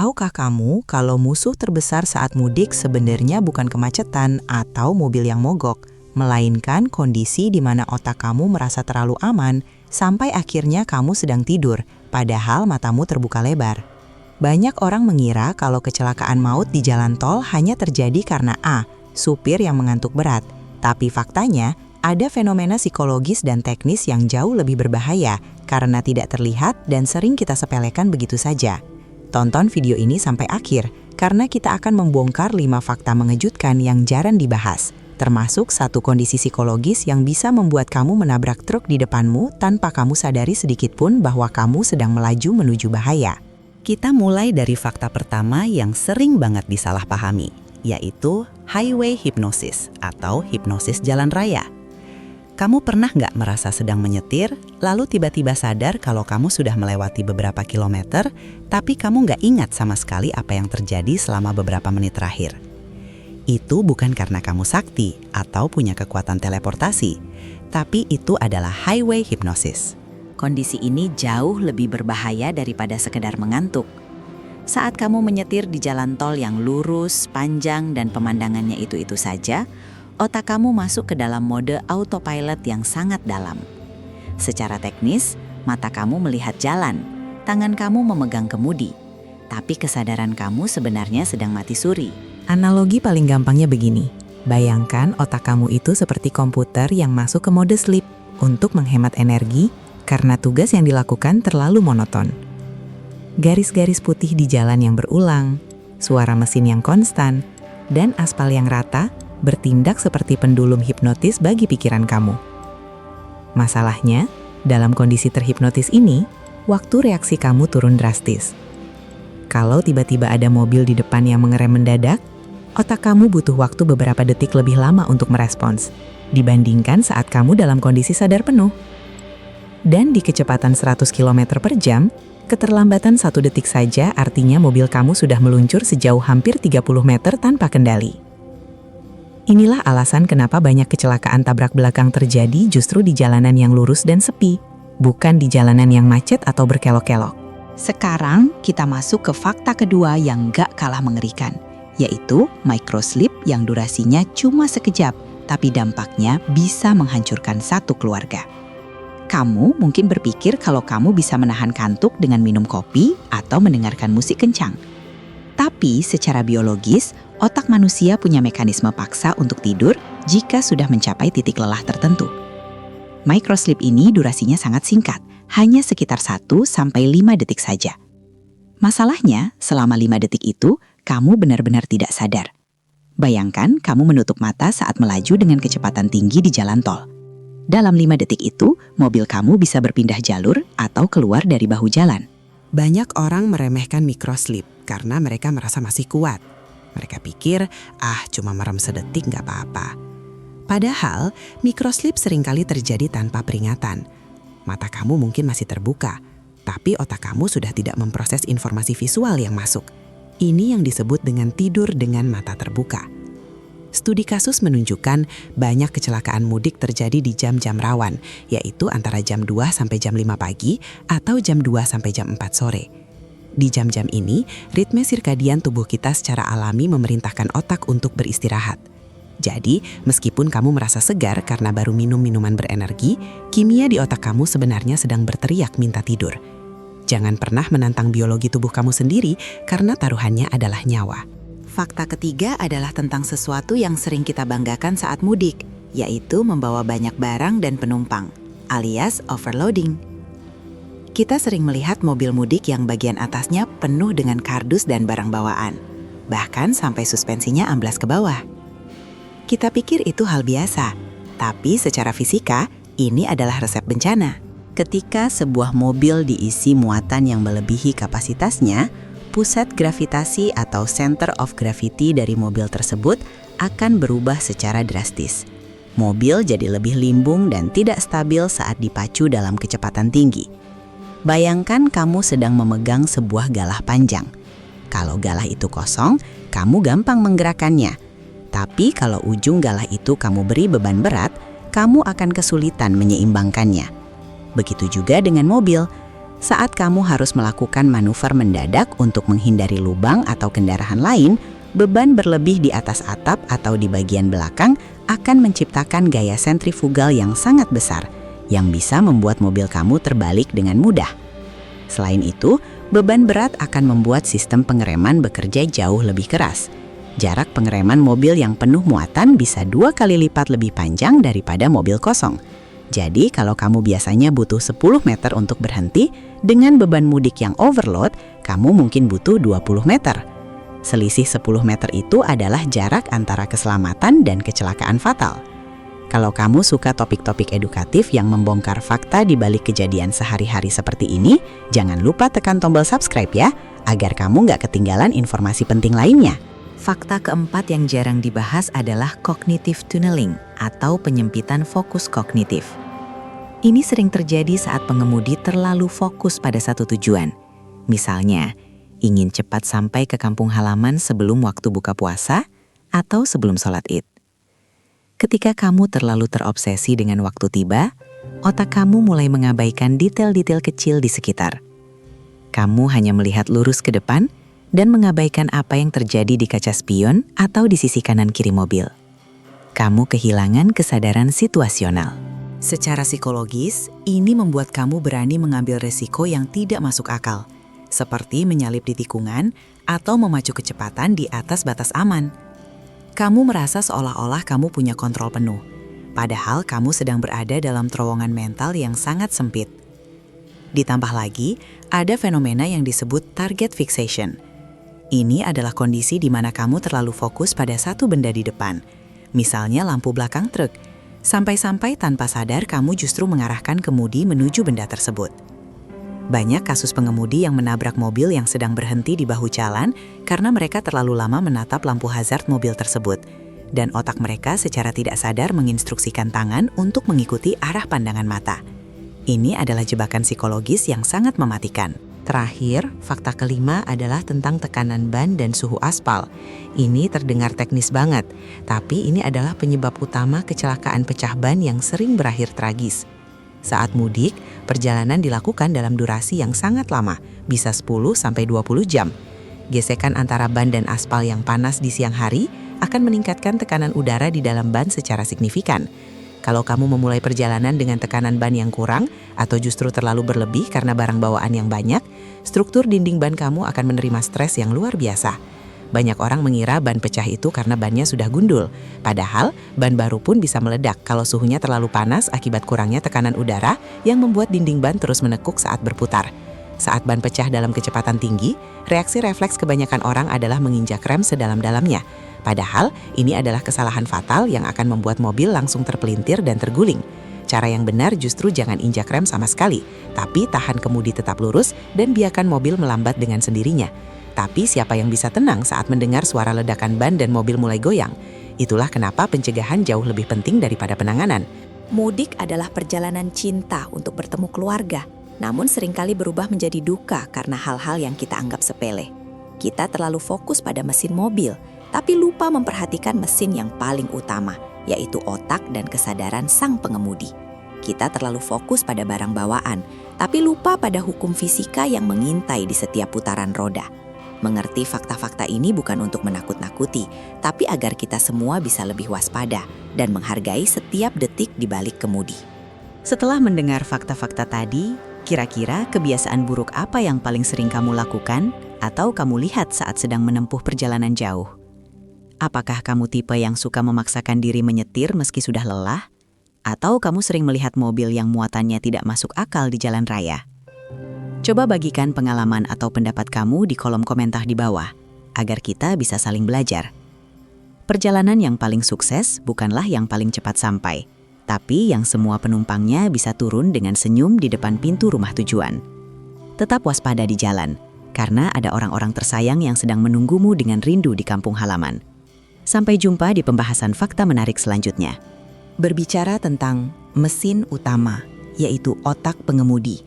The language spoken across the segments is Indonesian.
Tahukah kamu kalau musuh terbesar saat mudik sebenarnya bukan kemacetan atau mobil yang mogok, melainkan kondisi di mana otak kamu merasa terlalu aman sampai akhirnya kamu sedang tidur, padahal matamu terbuka lebar. Banyak orang mengira kalau kecelakaan maut di jalan tol hanya terjadi karena supir yang mengantuk berat. Tapi faktanya, ada fenomena psikologis dan teknis yang jauh lebih berbahaya karena tidak terlihat dan sering kita sepelekan begitu saja. Tonton video ini sampai akhir, karena kita akan membongkar 5 fakta mengejutkan yang jarang dibahas, termasuk satu kondisi psikologis yang bisa membuat kamu menabrak truk di depanmu tanpa kamu sadari sedikit pun bahwa kamu sedang melaju menuju bahaya. Kita mulai dari fakta pertama yang sering banget disalahpahami, yaitu highway hypnosis atau hipnosis jalan raya. Kamu pernah nggak merasa sedang menyetir, lalu tiba-tiba sadar kalau kamu sudah melewati beberapa kilometer, tapi kamu nggak ingat sama sekali apa yang terjadi selama beberapa menit terakhir? Itu bukan karena kamu sakti atau punya kekuatan teleportasi, tapi itu adalah highway hypnosis. Kondisi ini jauh lebih berbahaya daripada sekedar mengantuk. Saat kamu menyetir di jalan tol yang lurus, panjang, dan pemandangannya itu-itu saja, otak kamu masuk ke dalam mode autopilot yang sangat dalam. Secara teknis, mata kamu melihat jalan, tangan kamu memegang kemudi, tapi kesadaran kamu sebenarnya sedang mati suri. Analogi paling gampangnya begini, bayangkan otak kamu itu seperti komputer yang masuk ke mode sleep untuk menghemat energi karena tugas yang dilakukan terlalu monoton. Garis-garis putih di jalan yang berulang, suara mesin yang konstan, dan aspal yang rata bertindak seperti pendulum hipnotis bagi pikiran kamu. Masalahnya, dalam kondisi terhipnotis ini, waktu reaksi kamu turun drastis. Kalau tiba-tiba ada mobil di depan yang mengerem mendadak, otak kamu butuh waktu beberapa detik lebih lama untuk merespons, dibandingkan saat kamu dalam kondisi sadar penuh. Dan di kecepatan 100 km per jam, keterlambatan 1 detik saja artinya mobil kamu sudah meluncur sejauh hampir 30 meter tanpa kendali. Inilah alasan kenapa banyak kecelakaan tabrak belakang terjadi justru di jalanan yang lurus dan sepi, bukan di jalanan yang macet atau berkelok-kelok. Sekarang kita masuk ke fakta kedua yang gak kalah mengerikan, yaitu microsleep yang durasinya cuma sekejap, tapi dampaknya bisa menghancurkan satu keluarga. Kamu mungkin berpikir kalau kamu bisa menahan kantuk dengan minum kopi atau mendengarkan musik kencang. Tapi secara biologis, otak manusia punya mekanisme paksa untuk tidur jika sudah mencapai titik lelah tertentu. Microsleep ini durasinya sangat singkat, hanya sekitar 1-5 detik saja. Masalahnya, selama 5 detik itu, kamu benar-benar tidak sadar. Bayangkan kamu menutup mata saat melaju dengan kecepatan tinggi di jalan tol. Dalam 5 detik itu, mobil kamu bisa berpindah jalur atau keluar dari bahu jalan. Banyak orang meremehkan microsleep karena mereka merasa masih kuat. Mereka pikir, cuma merem sedetik nggak apa-apa. Padahal, microsleep seringkali terjadi tanpa peringatan. Mata kamu mungkin masih terbuka, tapi otak kamu sudah tidak memproses informasi visual yang masuk. Ini yang disebut dengan tidur dengan mata terbuka. Studi kasus menunjukkan banyak kecelakaan mudik terjadi di jam-jam rawan, yaitu antara jam 2 sampai jam 5 pagi atau jam 2 sampai jam 4 sore. Di jam-jam ini, ritme sirkadian tubuh kita secara alami memerintahkan otak untuk beristirahat. Jadi, meskipun kamu merasa segar karena baru minum minuman berenergi, kimia di otak kamu sebenarnya sedang berteriak minta tidur. Jangan pernah menantang biologi tubuh kamu sendiri karena taruhannya adalah nyawa. Fakta ketiga adalah tentang sesuatu yang sering kita banggakan saat mudik, yaitu membawa banyak barang dan penumpang, alias overloading. Kita sering melihat mobil mudik yang bagian atasnya penuh dengan kardus dan barang bawaan, bahkan sampai suspensinya amblas ke bawah. Kita pikir itu hal biasa, tapi secara fisika, ini adalah resep bencana. Ketika sebuah mobil diisi muatan yang melebihi kapasitasnya, pusat gravitasi atau center of gravity dari mobil tersebut akan berubah secara drastis. Mobil jadi lebih limbung dan tidak stabil saat dipacu dalam kecepatan tinggi. Bayangkan kamu sedang memegang sebuah galah panjang. Kalau galah itu kosong, kamu gampang menggerakkannya. Tapi kalau ujung galah itu kamu beri beban berat, kamu akan kesulitan menyeimbangkannya. Begitu juga dengan mobil. Saat kamu harus melakukan manuver mendadak untuk menghindari lubang atau kendaraan lain, beban berlebih di atas atap atau di bagian belakang akan menciptakan gaya sentrifugal yang sangat besar, yang bisa membuat mobil kamu terbalik dengan mudah. Selain itu, beban berat akan membuat sistem pengereman bekerja jauh lebih keras. Jarak pengereman mobil yang penuh muatan bisa 2 kali lipat lebih panjang daripada mobil kosong. Jadi kalau kamu biasanya butuh 10 meter untuk berhenti, dengan beban mudik yang overload, kamu mungkin butuh 20 meter. Selisih 10 meter itu adalah jarak antara keselamatan dan kecelakaan fatal. Kalau kamu suka topik-topik edukatif yang membongkar fakta di balik kejadian sehari-hari seperti ini, jangan lupa tekan tombol subscribe ya, agar kamu nggak ketinggalan informasi penting lainnya. Fakta keempat yang jarang dibahas adalah cognitive tunneling atau penyempitan fokus kognitif. Ini sering terjadi saat pengemudi terlalu fokus pada satu tujuan. Misalnya, ingin cepat sampai ke kampung halaman sebelum waktu buka puasa atau sebelum sholat Id. Ketika kamu terlalu terobsesi dengan waktu tiba, otak kamu mulai mengabaikan detail-detail kecil di sekitar. Kamu hanya melihat lurus ke depan dan mengabaikan apa yang terjadi di kaca spion atau di sisi kanan kiri mobil. Kamu kehilangan kesadaran situasional. Secara psikologis, ini membuat kamu berani mengambil resiko yang tidak masuk akal, seperti menyalip di tikungan atau memacu kecepatan di atas batas aman. Kamu merasa seolah-olah kamu punya kontrol penuh, padahal kamu sedang berada dalam terowongan mental yang sangat sempit. Ditambah lagi, ada fenomena yang disebut target fixation. Ini adalah kondisi di mana kamu terlalu fokus pada satu benda di depan, misalnya lampu belakang truk, sampai-sampai tanpa sadar kamu justru mengarahkan kemudi menuju benda tersebut. Banyak kasus pengemudi yang menabrak mobil yang sedang berhenti di bahu jalan karena mereka terlalu lama menatap lampu hazard mobil tersebut, dan otak mereka secara tidak sadar menginstruksikan tangan untuk mengikuti arah pandangan mata. Ini adalah jebakan psikologis yang sangat mematikan. Terakhir, fakta kelima adalah tentang tekanan ban dan suhu aspal. Ini terdengar teknis banget, tapi ini adalah penyebab utama kecelakaan pecah ban yang sering berakhir tragis. Saat mudik, perjalanan dilakukan dalam durasi yang sangat lama, bisa 10-20 jam. Gesekan antara ban dan aspal yang panas di siang hari akan meningkatkan tekanan udara di dalam ban secara signifikan. Kalau kamu memulai perjalanan dengan tekanan ban yang kurang atau justru terlalu berlebih karena barang bawaan yang banyak, struktur dinding ban kamu akan menerima stres yang luar biasa. Banyak orang mengira ban pecah itu karena bannya sudah gundul. Padahal, ban baru pun bisa meledak kalau suhunya terlalu panas akibat kurangnya tekanan udara yang membuat dinding ban terus menekuk saat berputar. Saat ban pecah dalam kecepatan tinggi, reaksi refleks kebanyakan orang adalah menginjak rem sedalam-dalamnya. Padahal, ini adalah kesalahan fatal yang akan membuat mobil langsung terpelintir dan terguling. Cara yang benar justru jangan injak rem sama sekali, tapi tahan kemudi tetap lurus dan biarkan mobil melambat dengan sendirinya. Tapi siapa yang bisa tenang saat mendengar suara ledakan ban dan mobil mulai goyang? Itulah kenapa pencegahan jauh lebih penting daripada penanganan. Mudik adalah perjalanan cinta untuk bertemu keluarga, namun seringkali berubah menjadi duka karena hal-hal yang kita anggap sepele. Kita terlalu fokus pada mesin mobil, tapi lupa memperhatikan mesin yang paling utama, yaitu otak dan kesadaran sang pengemudi. Kita terlalu fokus pada barang bawaan, tapi lupa pada hukum fisika yang mengintai di setiap putaran roda. Mengerti fakta-fakta ini bukan untuk menakut-nakuti, tapi agar kita semua bisa lebih waspada dan menghargai setiap detik di balik kemudi. Setelah mendengar fakta-fakta tadi, kira-kira kebiasaan buruk apa yang paling sering kamu lakukan atau kamu lihat saat sedang menempuh perjalanan jauh? Apakah kamu tipe yang suka memaksakan diri menyetir meski sudah lelah? Atau kamu sering melihat mobil yang muatannya tidak masuk akal di jalan raya? Coba bagikan pengalaman atau pendapat kamu di kolom komentar di bawah, agar kita bisa saling belajar. Perjalanan yang paling sukses bukanlah yang paling cepat sampai, tapi yang semua penumpangnya bisa turun dengan senyum di depan pintu rumah tujuan. Tetap waspada di jalan, karena ada orang-orang tersayang yang sedang menunggumu dengan rindu di kampung halaman. Sampai jumpa di pembahasan fakta menarik selanjutnya. Berbicara tentang mesin utama, yaitu otak pengemudi,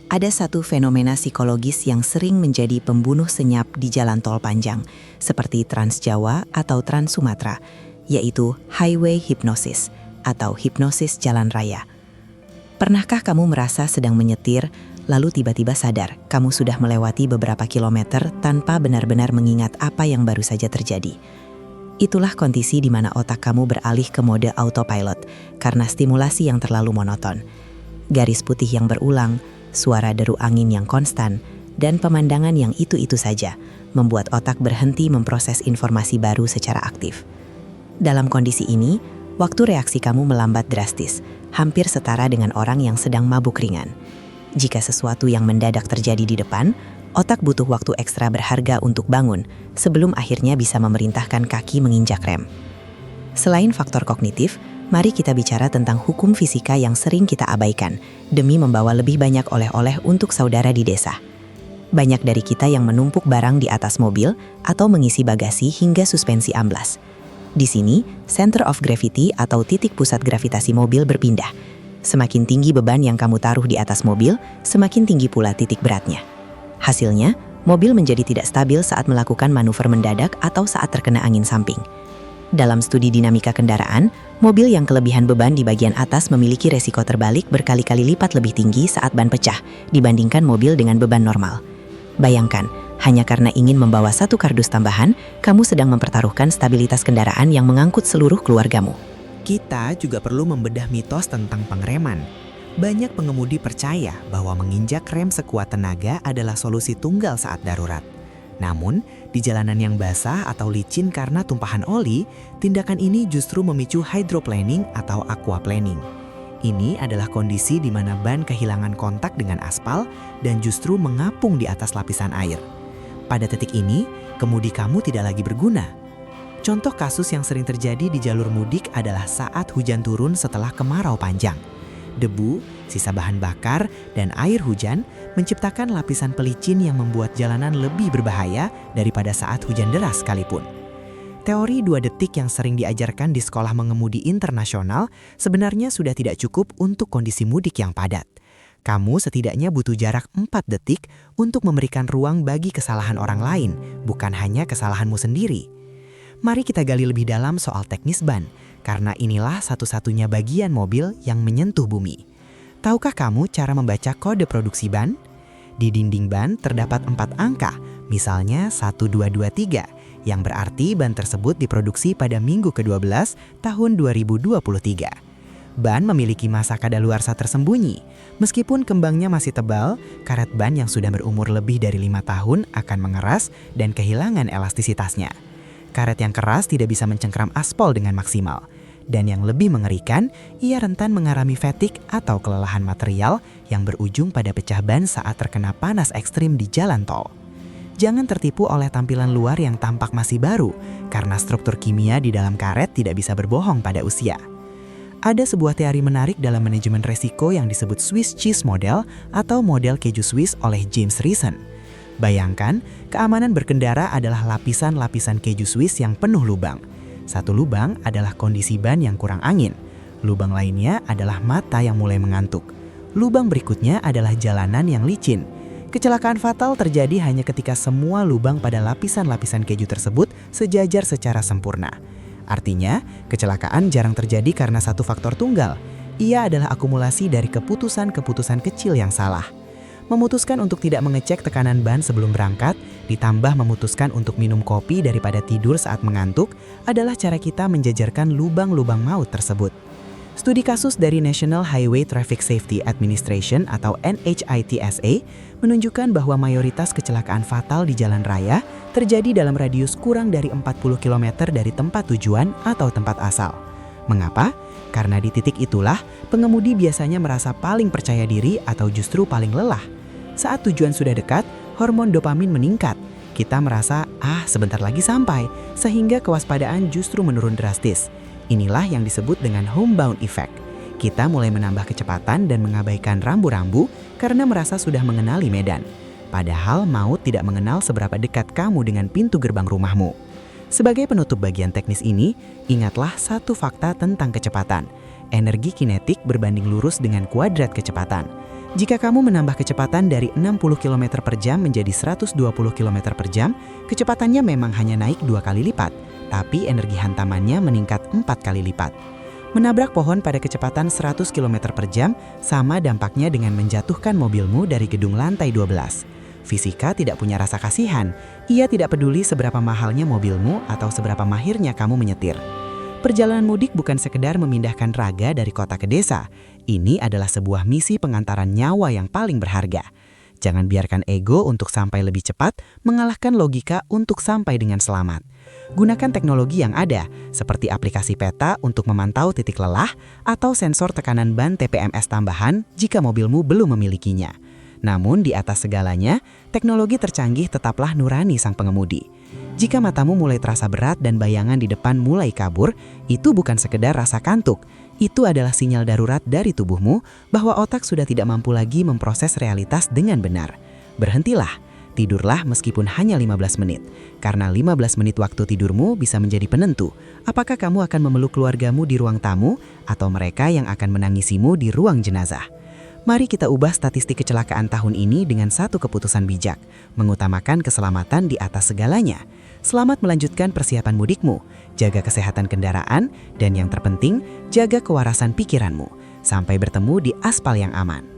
ada satu fenomena psikologis yang sering menjadi pembunuh senyap di jalan tol panjang, seperti Trans Jawa atau Trans Sumatera, yaitu highway hypnosis atau hipnosis jalan raya. Pernahkah kamu merasa sedang menyetir, lalu tiba-tiba sadar kamu sudah melewati beberapa kilometer tanpa benar-benar mengingat apa yang baru saja terjadi. Itulah kondisi di mana otak kamu beralih ke mode autopilot karena stimulasi yang terlalu monoton. Garis putih yang berulang, suara deru angin yang konstan, dan pemandangan yang itu-itu saja membuat otak berhenti memproses informasi baru secara aktif. Dalam kondisi ini, waktu reaksi kamu melambat drastis, hampir setara dengan orang yang sedang mabuk ringan. Jika sesuatu yang mendadak terjadi di depan, otak butuh waktu ekstra berharga untuk bangun sebelum akhirnya bisa memerintahkan kaki menginjak rem. Selain faktor kognitif, mari kita bicara tentang hukum fisika yang sering kita abaikan demi membawa lebih banyak oleh-oleh untuk saudara di desa. Banyak dari kita yang menumpuk barang di atas mobil atau mengisi bagasi hingga suspensi amblas. Di sini, center of gravity atau titik pusat gravitasi mobil berpindah. Semakin tinggi beban yang kamu taruh di atas mobil, semakin tinggi pula titik beratnya. Hasilnya, mobil menjadi tidak stabil saat melakukan manuver mendadak atau saat terkena angin samping. Dalam studi dinamika kendaraan, mobil yang kelebihan beban di bagian atas memiliki resiko terbalik berkali-kali lipat lebih tinggi saat ban pecah dibandingkan mobil dengan beban normal. Bayangkan, hanya karena ingin membawa satu kardus tambahan, kamu sedang mempertaruhkan stabilitas kendaraan yang mengangkut seluruh keluargamu. Kita juga perlu membedah mitos tentang pengereman. Banyak pengemudi percaya bahwa menginjak rem sekuat tenaga adalah solusi tunggal saat darurat. Namun, di jalanan yang basah atau licin karena tumpahan oli, tindakan ini justru memicu hydroplaning atau aquaplaning. Ini adalah kondisi di mana ban kehilangan kontak dengan aspal dan justru mengapung di atas lapisan air. Pada titik ini, kemudi kamu tidak lagi berguna. Contoh kasus yang sering terjadi di jalur mudik adalah saat hujan turun setelah kemarau panjang. Debu, sisa bahan bakar, dan air hujan menciptakan lapisan pelicin yang membuat jalanan lebih berbahaya daripada saat hujan deras sekalipun. Teori 2 detik yang sering diajarkan di sekolah mengemudi internasional sebenarnya sudah tidak cukup untuk kondisi mudik yang padat. Kamu setidaknya butuh jarak 4 detik untuk memberikan ruang bagi kesalahan orang lain, bukan hanya kesalahanmu sendiri. Mari kita gali lebih dalam soal teknis ban, karena inilah satu-satunya bagian mobil yang menyentuh bumi. Tahukah kamu cara membaca kode produksi ban? Di dinding ban terdapat 4 angka, misalnya 1223, yang berarti ban tersebut diproduksi pada minggu ke-12 tahun 2023. Ban memiliki masa kadaluarsa tersembunyi. Meskipun kembangnya masih tebal, karet ban yang sudah berumur lebih dari 5 tahun akan mengeras dan kehilangan elastisitasnya. Karet yang keras tidak bisa mencengkram aspal dengan maksimal. Dan yang lebih mengerikan, ia rentan mengalami fatigue atau kelelahan material yang berujung pada pecah ban saat terkena panas ekstrim di jalan tol. Jangan tertipu oleh tampilan luar yang tampak masih baru, karena struktur kimia di dalam karet tidak bisa berbohong pada usia. Ada sebuah teori menarik dalam manajemen resiko yang disebut Swiss cheese model atau model keju Swiss oleh James Reason. Bayangkan, keamanan berkendara adalah lapisan-lapisan keju Swiss yang penuh lubang. Satu lubang adalah kondisi ban yang kurang angin. Lubang lainnya adalah mata yang mulai mengantuk. Lubang berikutnya adalah jalanan yang licin. Kecelakaan fatal terjadi hanya ketika semua lubang pada lapisan-lapisan keju tersebut sejajar secara sempurna. Artinya, kecelakaan jarang terjadi karena satu faktor tunggal. Ia adalah akumulasi dari keputusan-keputusan kecil yang salah. Memutuskan untuk tidak mengecek tekanan ban sebelum berangkat, ditambah memutuskan untuk minum kopi daripada tidur saat mengantuk, adalah cara kita menjajarkan lubang-lubang maut tersebut. Studi kasus dari National Highway Traffic Safety Administration atau NHITSA menunjukkan bahwa mayoritas kecelakaan fatal di jalan raya terjadi dalam radius kurang dari 40 km dari tempat tujuan atau tempat asal. Mengapa? Karena di titik itulah pengemudi biasanya merasa paling percaya diri atau justru paling lelah. Saat tujuan sudah dekat, hormon dopamin meningkat. Kita merasa, sebentar lagi sampai, sehingga kewaspadaan justru menurun drastis. Inilah yang disebut dengan homebound effect. Kita mulai menambah kecepatan dan mengabaikan rambu-rambu karena merasa sudah mengenali medan. Padahal maut tidak mengenal seberapa dekat kamu dengan pintu gerbang rumahmu. Sebagai penutup bagian teknis ini, ingatlah satu fakta tentang kecepatan. Energi kinetik berbanding lurus dengan kuadrat kecepatan. Jika kamu menambah kecepatan dari 60 km per jam menjadi 120 km per jam, kecepatannya memang hanya naik 2 kali lipat, tapi energi hantamannya meningkat 4 kali lipat. Menabrak pohon pada kecepatan 100 km per jam sama dampaknya dengan menjatuhkan mobilmu dari gedung lantai 12. Fisika tidak punya rasa kasihan. Ia tidak peduli seberapa mahalnya mobilmu atau seberapa mahirnya kamu menyetir. Perjalanan mudik bukan sekedar memindahkan raga dari kota ke desa. Ini adalah sebuah misi pengantaran nyawa yang paling berharga. Jangan biarkan ego untuk sampai lebih cepat mengalahkan logika untuk sampai dengan selamat. Gunakan teknologi yang ada, seperti aplikasi peta untuk memantau titik lelah atau sensor tekanan ban TPMS tambahan jika mobilmu belum memilikinya. Namun di atas segalanya, teknologi tercanggih tetaplah nurani sang pengemudi. Jika matamu mulai terasa berat dan bayangan di depan mulai kabur, itu bukan sekedar rasa kantuk. Itu adalah sinyal darurat dari tubuhmu bahwa otak sudah tidak mampu lagi memproses realitas dengan benar. Berhentilah, tidurlah meskipun hanya 15 menit. Karena 15 menit waktu tidurmu bisa menjadi penentu apakah kamu akan memeluk keluargamu di ruang tamu atau mereka yang akan menangisimu di ruang jenazah. Mari kita ubah statistik kecelakaan tahun ini dengan satu keputusan bijak, mengutamakan keselamatan di atas segalanya. Selamat melanjutkan persiapan mudikmu, jaga kesehatan kendaraan, dan yang terpenting, jaga kewarasan pikiranmu. Sampai bertemu di aspal yang aman.